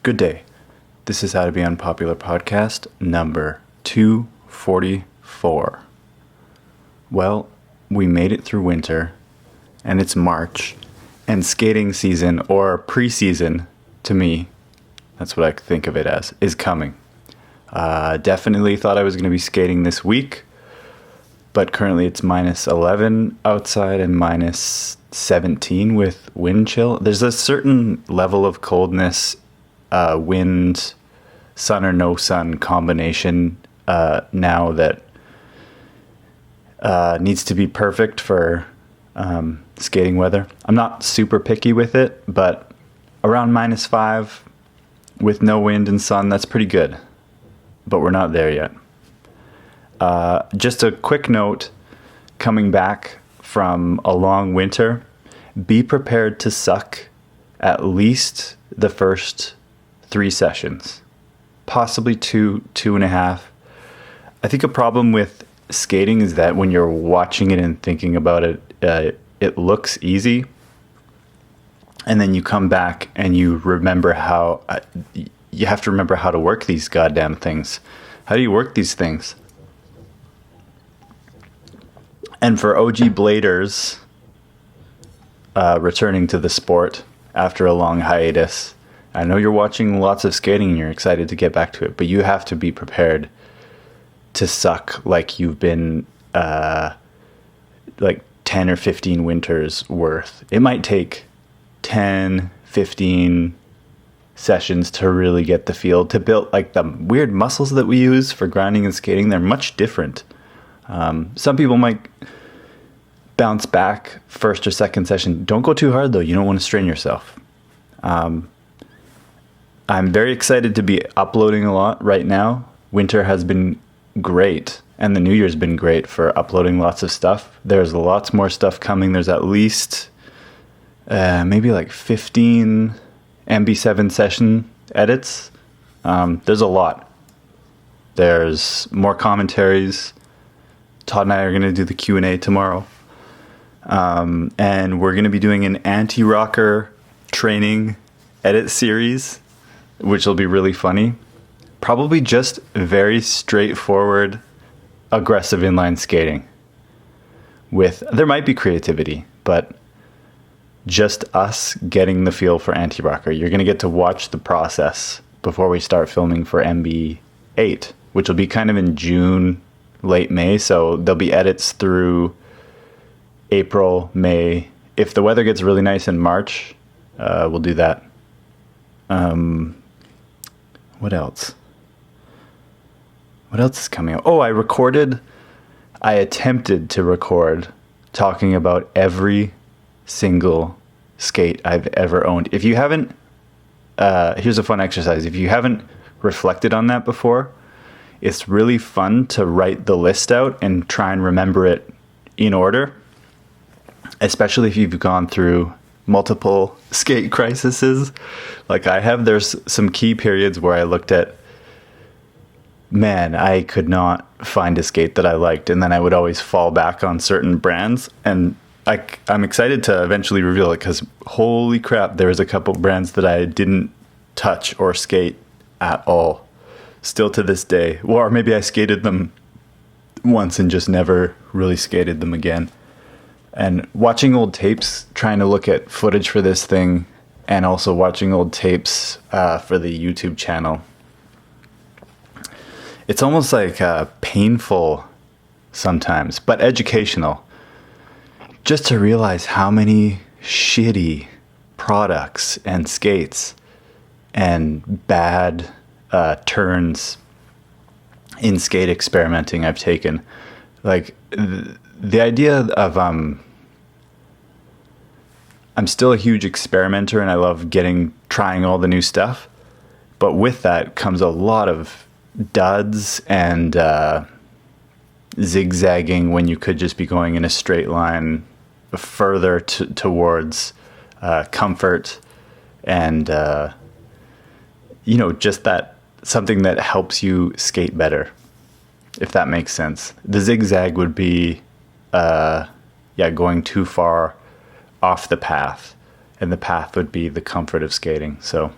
Good day. This is How to Be Unpopular podcast number 244. Well, we made it through winter, and it's March, and skating season, or preseason, to me, that's what I think of it as, is coming. Definitely thought I was going to be skating this week, but currently it's minus 11 outside and minus 17 with wind chill. There's a certain level of coldness, wind, sun or no sun combination now that needs to be perfect for skating weather. I'm not super picky with it, but around minus 5 with no wind and sun, that's pretty good. But we're not there yet. Just a quick note, coming back from a long winter, be prepared to suck at least the first 3 sessions, possibly 2.5. I think a problem with skating is that when you're watching it and thinking about it, it looks easy. And then you come back and you remember how, you have to remember how to work these goddamn things. How do you work these things? And for OG bladers returning to the sport after a long hiatus, I know you're watching lots of skating and you're excited to get back to it, but you have to be prepared to suck like you've been like 10 or 15 winters worth. It might take 10, 15 sessions to really get the feel, to build like the weird muscles that we use for grinding and skating. They're much different. Some people might bounce back first or second session. Don't go too hard though. You don't want to strain yourself. I'm very excited to be uploading a lot right now. Winter has been great, and the New Year's been great for uploading lots of stuff. There's lots more stuff coming. There's at least maybe like 15 MB7 session edits. There's a lot. There's more commentaries. Todd and I are going to do the Q&A tomorrow. And we're going to be doing an anti-rocker training edit series, which will be really funny. Probably just very straightforward, aggressive inline skating. There might be creativity, but just us getting the feel for anti-rocker. You're going to get to watch the process before we start filming for MB8, which will be kind of in June, late May. So there'll be edits through April, May. If the weather gets really nice in March, we'll do that. What else? What else is coming out? Oh, I attempted to record talking about every single skate I've ever owned. If you haven't, here's a fun exercise. If you haven't reflected on that before, it's really fun to write the list out and try and remember it in order, especially if you've gone through multiple skate crises like I have. There's some key periods where I looked at, man, I could not find a skate that I liked, and then I would always fall back on certain brands, and I'm excited to eventually reveal it, because holy crap, there was a couple brands that I didn't touch or skate at all, still to this day. Or maybe I skated them once and just never really skated them again. And watching old tapes, trying to look at footage for this thing, and also watching old tapes for the YouTube channel, it's almost like painful sometimes, but educational. Just to realize how many shitty products and skates and bad turns in skate experimenting I've taken. Like the idea of I'm still a huge experimenter, and I love trying all the new stuff, but with that comes a lot of duds and zigzagging when you could just be going in a straight line further towards comfort and just that something that helps you skate better, if that makes sense. The zigzag would be going too far off the path, and the path would be the comfort of skating. So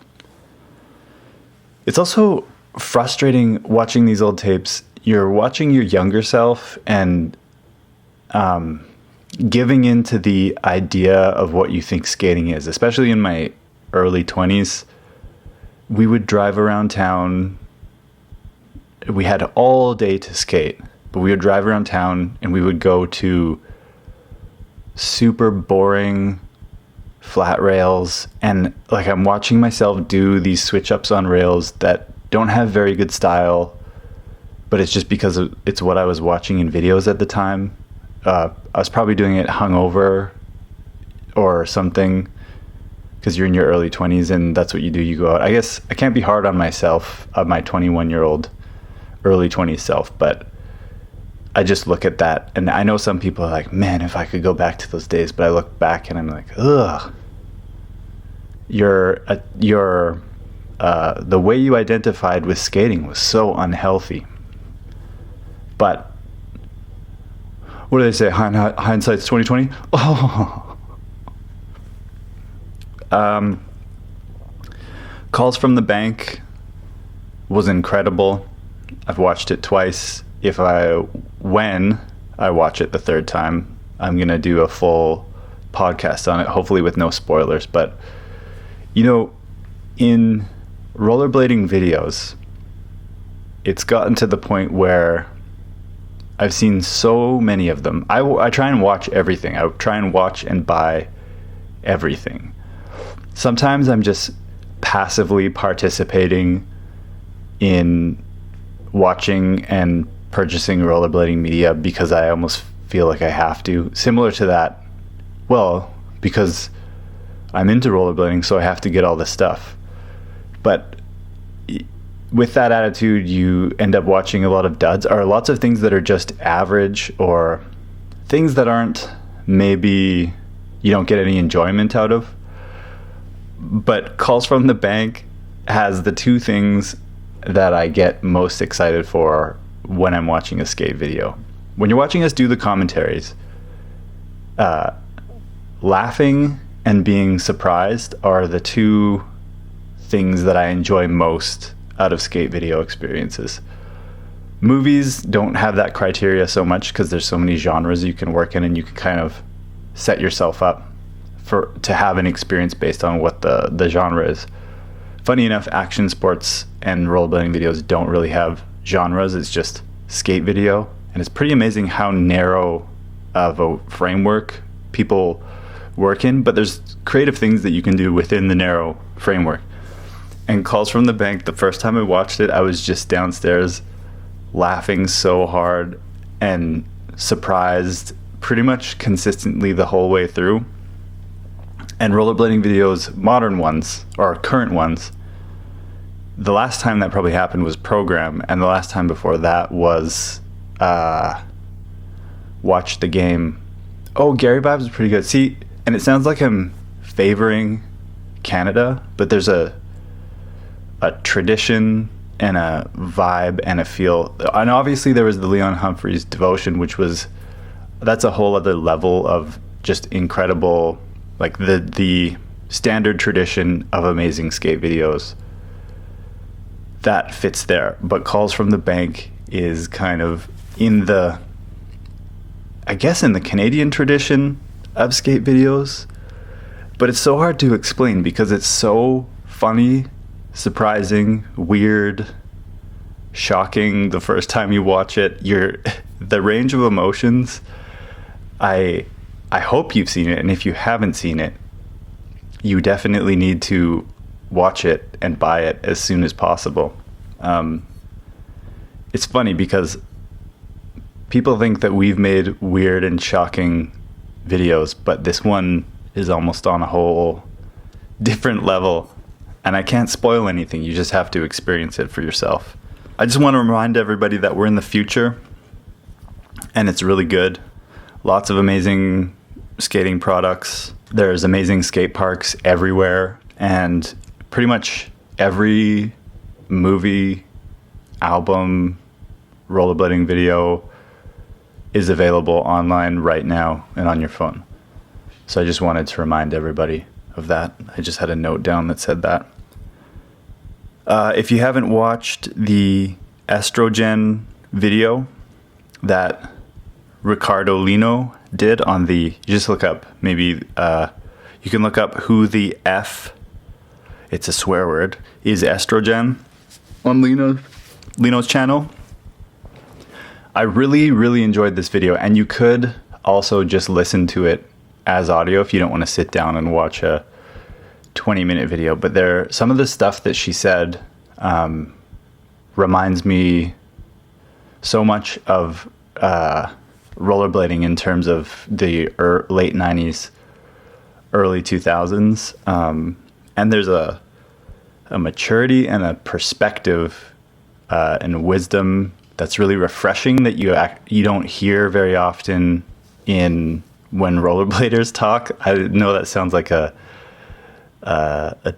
It's also frustrating watching these old tapes. You're watching your younger self and giving into the idea of what you think skating is, especially in my early 20s. We would drive around town. We had all day to skate, but we would drive around town and we would go to super boring flat rails. And like, I'm watching myself do these switch ups on rails that don't have very good style, but it's just because it's what I was watching in videos at the time. I was probably doing it hungover or something, because you're in your early 20s and that's what you do. You go out. I guess I can't be hard on myself, my 21-year-old early 20s self, but I just look at that and I know some people are like, man, if I could go back to those days, but I look back and I'm like, ugh. The way you identified with skating was so unhealthy. But what do they say? Hindsight's 2020. Oh. Calls from the Bank was incredible. I've watched it twice. When I watch it the third time, I'm gonna do a full podcast on it, hopefully with no spoilers. But you know, in rollerblading videos, it's gotten to the point where I've seen so many of them. I try and watch everything. I try and watch and buy everything. Sometimes I'm just passively participating in watching and purchasing rollerblading media because I almost feel like I have to. Similar to that, well, because I'm into rollerblading, so I have to get all this stuff. But with that attitude, you end up watching a lot of duds, or lots of things that are just average, or things that aren't, maybe you don't get any enjoyment out of. But Calls from the Bank has the two things that I get most excited for when I'm watching a skate video. When you're watching us do the commentaries, laughing and being surprised are the two things that I enjoy most out of skate video experiences. Movies don't have that criteria so much because there's so many genres you can work in, and you can kind of set yourself up to have an experience based on what the genre is. Funny enough, action sports and rollerblading videos don't really have genres. It's just skate video, and it's pretty amazing how narrow of a framework people work in, but there's creative things that you can do within the narrow framework. And Calls from the Bank, the first time I watched it, I was just downstairs laughing so hard and surprised pretty much consistently the whole way through. And rollerblading videos, modern ones, or current ones, the last time that probably happened was Program, and the last time before that was Watch the Game. Oh, Gary Vibes is pretty good. See, and it sounds like I'm favoring Canada, but there's a tradition and a vibe and a feel. And obviously there was the Leon Humphreys Devotion, that's a whole other level of just incredible, like the standard tradition of amazing skate videos that fits there. But Calls from the Bank is kind of in the Canadian tradition of skate videos, but it's so hard to explain because it's so funny, surprising, weird, shocking the first time you watch it. The range of emotions, I hope you've seen it, and if you haven't seen it, you definitely need to watch it and buy it as soon as possible. It's funny because people think that we've made weird and shocking videos, but this one is almost on a whole different level, and I can't spoil anything. You just have to experience it for yourself. I just want to remind everybody that we're in the future, and it's really good. Lots of amazing skating products. There's amazing skate parks everywhere, and pretty much every movie, album, rollerblading video is available online right now and on your phone. So I just wanted to remind everybody of that. I just had a note down that said that. If you haven't watched the estrogen video that Ricardo Lino did on the, you just look up, maybe you can look up who the F, it's a swear word, is estrogen on Lino's channel. I really, really enjoyed this video, and you could also just listen to it as audio if you don't want to sit down and watch a 20-minute video. But some of the stuff that she said reminds me so much of rollerblading in terms of the late 90s, early 2000s. And there's a maturity and a perspective and wisdom that's really refreshing that you don't hear very often when rollerbladers talk. I know that sounds like a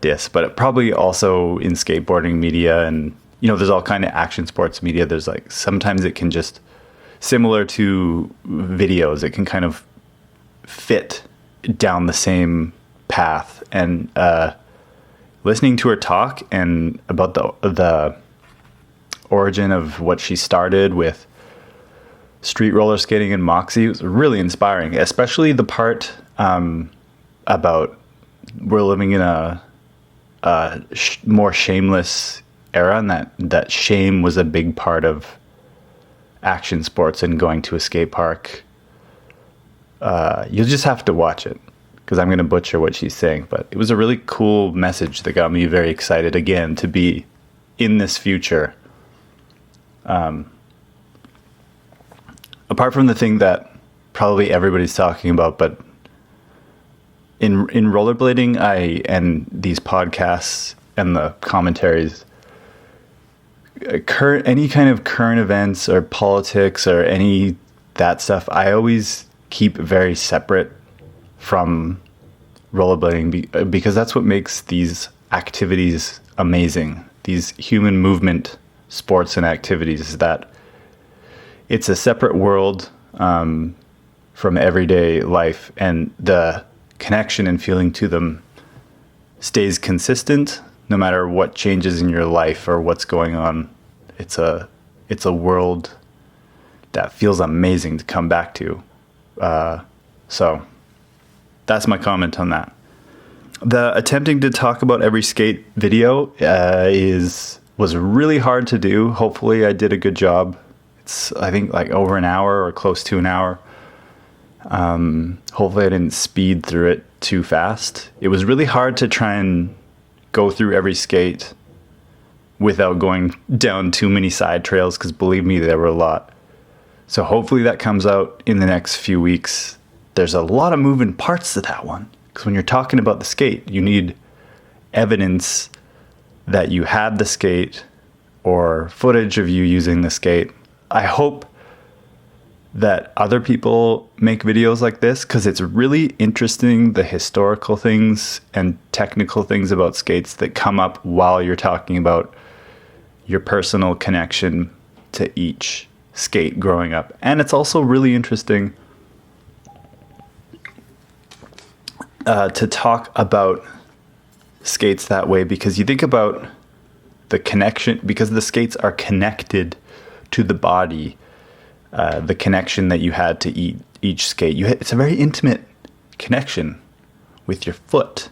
diss, but it probably also in skateboarding media, and there's all kind of action sports media. There's like sometimes it can just, similar to videos, it can kind of fit down the same path. And listening to her talk and about the origin of what she started with street roller skating and Moxie was really inspiring, especially the part about we're living in a more shameless era, and that shame was a big part of action sports and going to a skate park. You'll just have to watch it because I'm going to butcher what she's saying, but it was a really cool message that got me very excited again to be in this future. Apart from the thing that probably everybody's talking about, but in rollerblading, and these podcasts and the commentaries, any kind of current events or politics or any that stuff, I always keep very separate from rollerblading because that's what makes these activities amazing. These human movement sports and activities, is that it's a separate world from everyday life, and the connection and feeling to them stays consistent no matter what changes in your life or what's going on. It's a world that feels amazing to come back to. So that's my comment on that. The attempting to talk about every skate video was really hard to do. Hopefully I did a good job. It's, I think, like over an hour or close to an hour. Hopefully I didn't speed through it too fast. It was really hard to try and go through every skate without going down too many side trails, because believe me, there were a lot. So hopefully that comes out in the next few weeks. There's a lot of moving parts to that one, because when you're talking about the skate, you need evidence that you had the skate or footage of you using the skate. I hope that other people make videos like this, because it's really interesting, the historical things and technical things about skates that come up while you're talking about your personal connection to each skate growing up. And it's also really interesting to talk about skates that way, because you think about the connection, because the skates are connected to the body, the connection that you had to each skate. It's a very intimate connection with your foot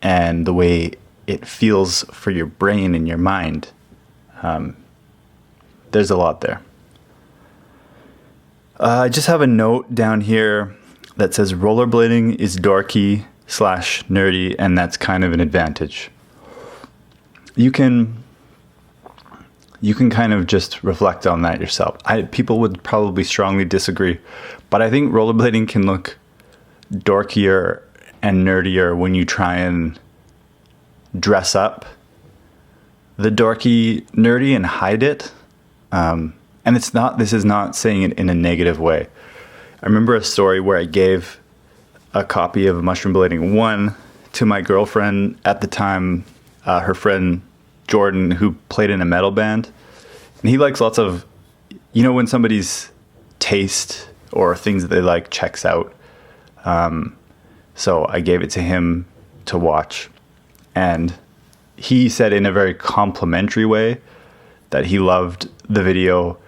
and the way it feels for your brain and your mind. There's a lot there. I just have a note down here that says rollerblading is dorky / nerdy, and that's kind of an advantage. You can kind of just reflect on that yourself. People would probably strongly disagree, but I think rollerblading can look dorkier and nerdier when you try and dress up the dorky, nerdy and hide it. And this is not saying it in a negative way. I remember a story where I gave a copy of Mushroom Blading 1 to my girlfriend at the time, her friend Jordan, who played in a metal band. And he likes lots of, when somebody's taste or things that they like checks out. So I gave it to him to watch. And he said in a very complimentary way that he loved the video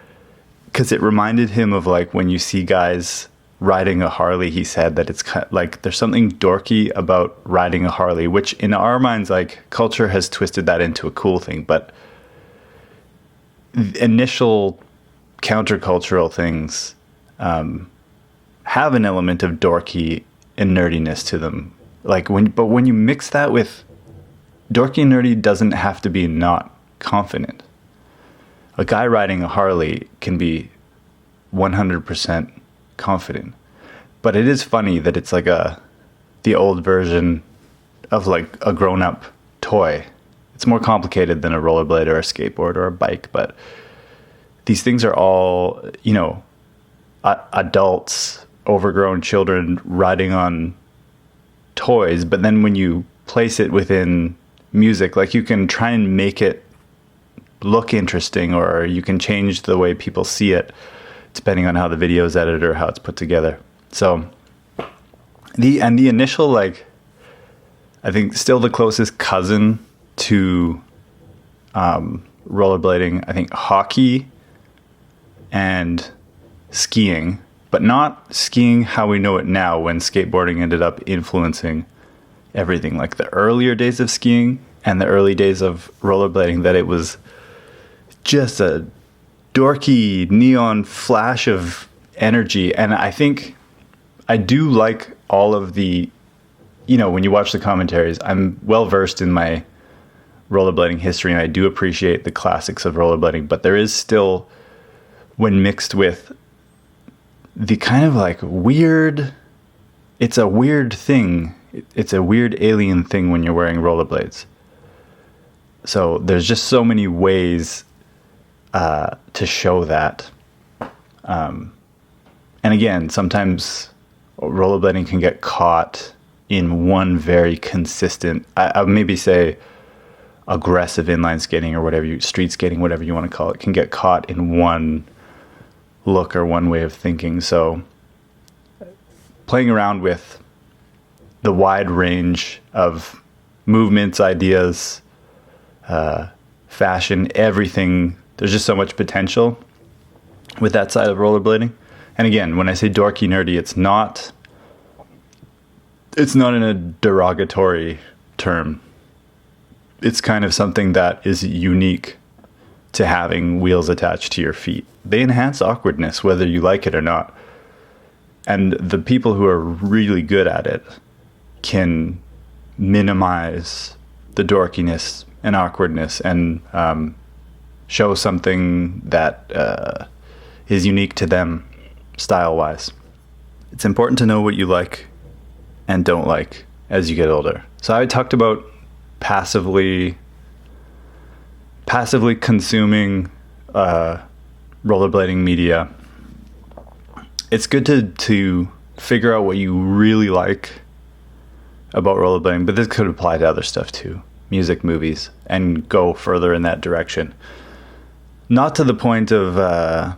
because it reminded him of like when you see guys riding a Harley. He said that it's kind of like there's something dorky about riding a Harley, which in our minds, like culture has twisted that into a cool thing. But initial countercultural things have an element of dorky and nerdiness to them. Like when you mix that with dorky and nerdy, doesn't have to be not confident. A guy riding a Harley can be 100% confident, but it is funny that it's like the old version of like a grown-up toy. It's more complicated than a rollerblade or a skateboard or a bike, but these things are all, adults, overgrown children riding on toys. But then when you place it within music, like you can try and make it look interesting, or you can change the way people see it depending on how the video is edited or how it's put together. So the initial, like, I think still the closest cousin to rollerblading, I think hockey and skiing, but not skiing how we know it now, when skateboarding ended up influencing everything. Like the earlier days of skiing and the early days of rollerblading, that it was just a dorky neon flash of energy. And I think I do like all of the, when you watch the commentaries, I'm well versed in my rollerblading history and I do appreciate the classics of rollerblading, but there is still, when mixed with the kind of like weird, it's a weird thing. It's a weird alien thing when you're wearing rollerblades. So there's just so many ways to show that. And again, sometimes rollerblading can get caught in one very consistent, I would maybe say aggressive inline skating or whatever, street skating, whatever you want to call it, can get caught in one look or one way of thinking. So playing around with the wide range of movements, ideas, fashion, everything, there's just so much potential with that side of rollerblading. And again, when I say dorky nerdy, it's not in a derogatory term. It's kind of something that is unique to having wheels attached to your feet. They enhance awkwardness, whether you like it or not. And the people who are really good at it can minimize the dorkiness and awkwardness and show something that is unique to them style-wise. It's important to know what you like and don't like as you get older. So I talked about passively consuming rollerblading media. It's good to figure out what you really like about rollerblading, but this could apply to other stuff too, music, movies, and go further in that direction. Not to the point of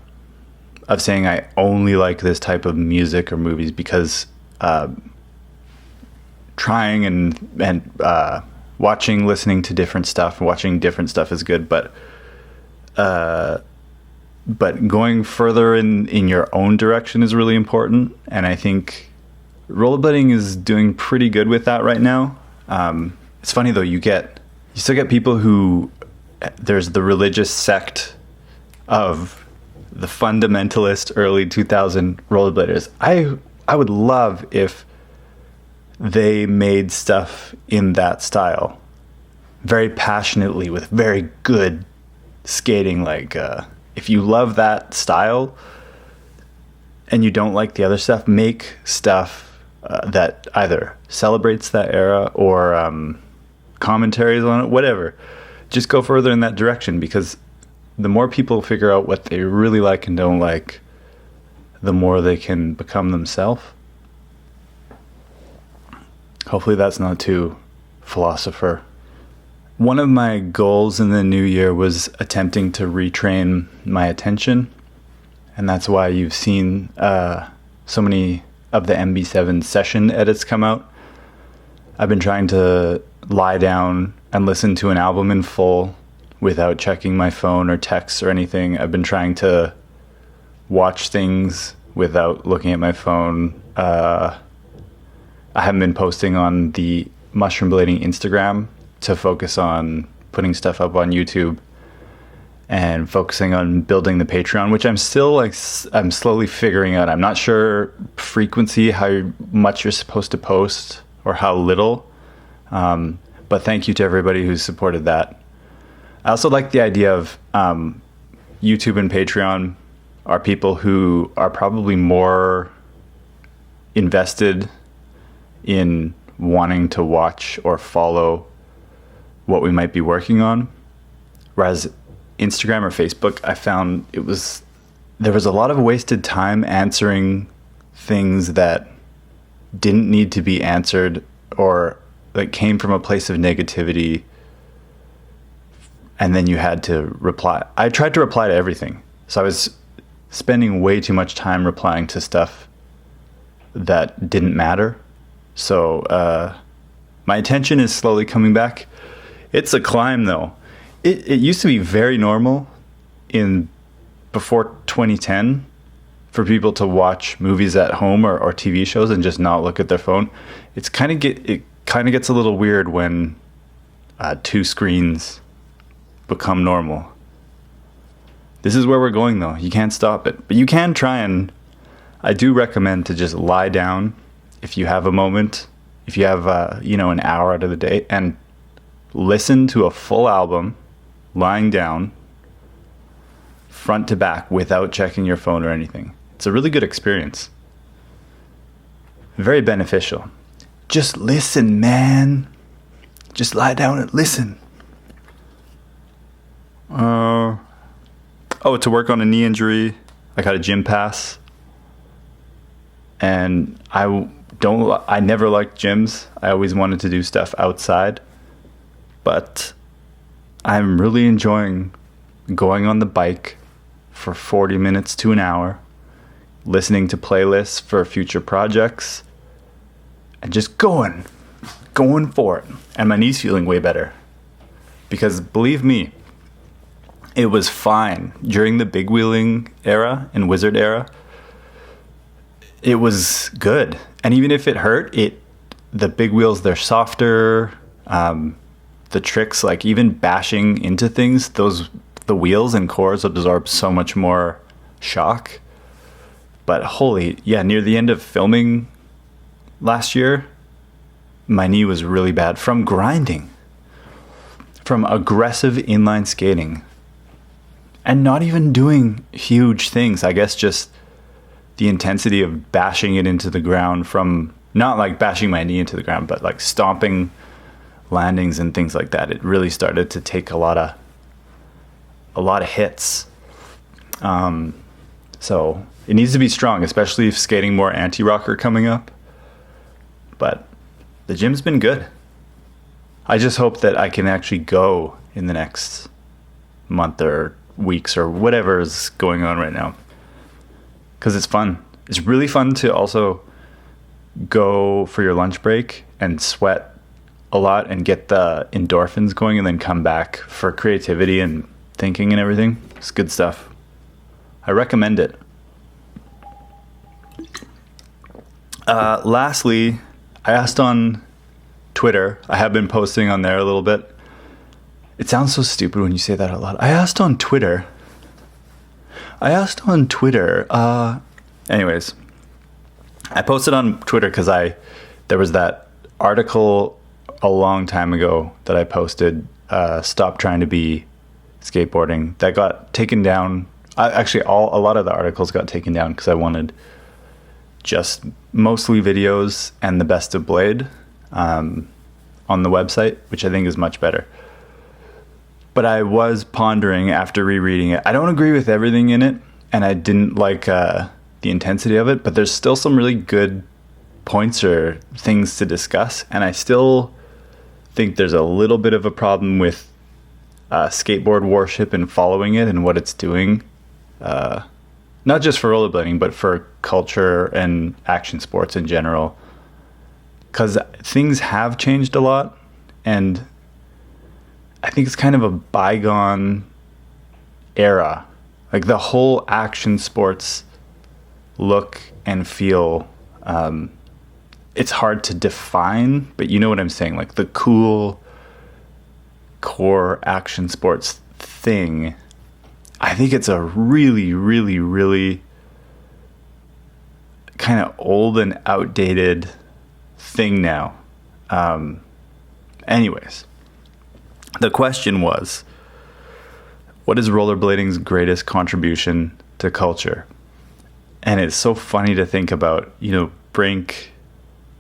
saying I only like this type of music or movies, because trying and watching, listening to different stuff, watching different stuff is good, but going further in your own direction is really important. And I think rollerblading is doing pretty good with that right now. It's funny though, you still get people who, there's the religious sect of the fundamentalist early 2000 rollerbladers. I would love if they made stuff in that style very passionately with very good skating. Like if you love that style and you don't like the other stuff, make stuff that either celebrates that era or commentaries on it, whatever. Just go further in that direction, because the more people figure out what they really like and don't like, the more they can become themselves. Hopefully that's not too philosopher. One of my goals in the new year was attempting to retrain my attention. And that's why you've seen so many of the MB7 session edits come out. I've been trying to lie down and listen to an album in full without checking my phone or texts or anything. I've been trying to watch things without looking at my phone. I haven't been posting on the Mushroom Blading Instagram to focus on putting stuff up on YouTube and focusing on building the Patreon, which I'm slowly figuring out. I'm not sure frequency, how much you're supposed to post or how little. But thank you to everybody who's supported that. I also like the idea of YouTube and Patreon are people who are probably more invested in wanting to watch or follow what we might be working on. Whereas Instagram or Facebook, I found there was a lot of wasted time answering things that didn't need to be answered or that came from a place of negativity, and then you had to reply. I tried to reply to everything, so I was spending way too much time replying to stuff that didn't matter. So my attention is slowly coming back. It's a climb, though. It used to be very normal before 2010 for people to watch movies at home or TV shows and just not look at their phone. It kind of gets a little weird when two screens become normal. This is where we're going, though. You can't stop it, but you can try, and I do recommend to just lie down if you have a moment, if you have an hour out of the day, and listen to a full album lying down front to back without checking your phone or anything. It's a really good experience. Very beneficial. Just listen, man. Just lie down and listen. To work on a knee injury, I got a gym pass. And I never liked gyms. I always wanted to do stuff outside. But I'm really enjoying going on the bike for 40 minutes to an hour, listening to playlists for future projects, and just going for it. And my knee's feeling way better. Because believe me, it was fine during the big wheeling era and wizard era. It was good. And even if it hurt, the big wheels, they're softer. The tricks, like even bashing into things, the wheels and cores absorb so much more shock. But near the end of filming last year, my knee was really bad from grinding, from aggressive inline skating, and not even doing huge things. I guess just the intensity of bashing it into the ground, from not like bashing my knee into the ground, but like stomping landings and things like that. It really started to take a lot of hits. So it needs to be strong, especially if skating more anti-rocker coming up. But the gym's been good. I just hope that I can actually go in the next month or weeks or whatever is going on right now. Because it's fun. It's really fun to also go for your lunch break and sweat a lot and get the endorphins going and then come back for creativity and thinking and everything. It's good stuff. I recommend it. Lastly, I asked on Twitter. I have been posting on there a little bit. It sounds so stupid when you say that out loud. I asked on Twitter. Anyways, I posted on Twitter because there was that article a long time ago that I posted, Stop Trying to Be Skateboarding, that got taken down. A lot of the articles got taken down because I wanted just mostly videos and the best of Blade on the website, which I think is much better. But I was pondering after rereading it. I don't agree with everything in it, and I didn't like the intensity of it, but there's still some really good points or things to discuss, and I still think there's a little bit of a problem with skateboard worship and following it and what it's doing, not just for rollerblading, but for culture and action sports in general, because things have changed a lot, and I think it's kind of a bygone era. Like the whole action sports look and feel, it's hard to define, but you know what I'm saying? Like the cool core action sports thing, I think it's a really, really, really kind of old and outdated thing now. Anyways, the question was, what is rollerblading's greatest contribution to culture? And it's so funny to think about, Brink,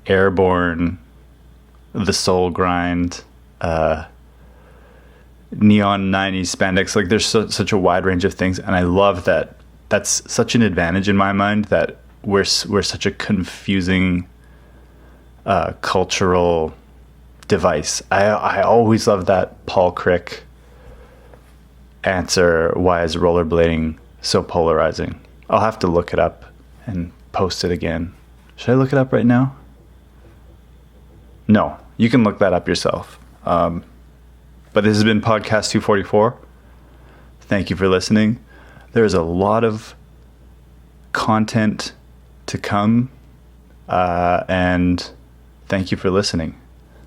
Airborne, the Soul Grind, neon 90s spandex. Like there's such a wide range of things, and I love that. That's such an advantage in my mind, that we're such a confusing cultural device. I always love that Paul Crick answer, why is rollerblading so polarizing? I'll have to look it up and post it again. Should I look it up right now? No, you can look that up yourself. But this has been podcast 244. Thank you for listening. There's a lot of content to come, and thank you for listening.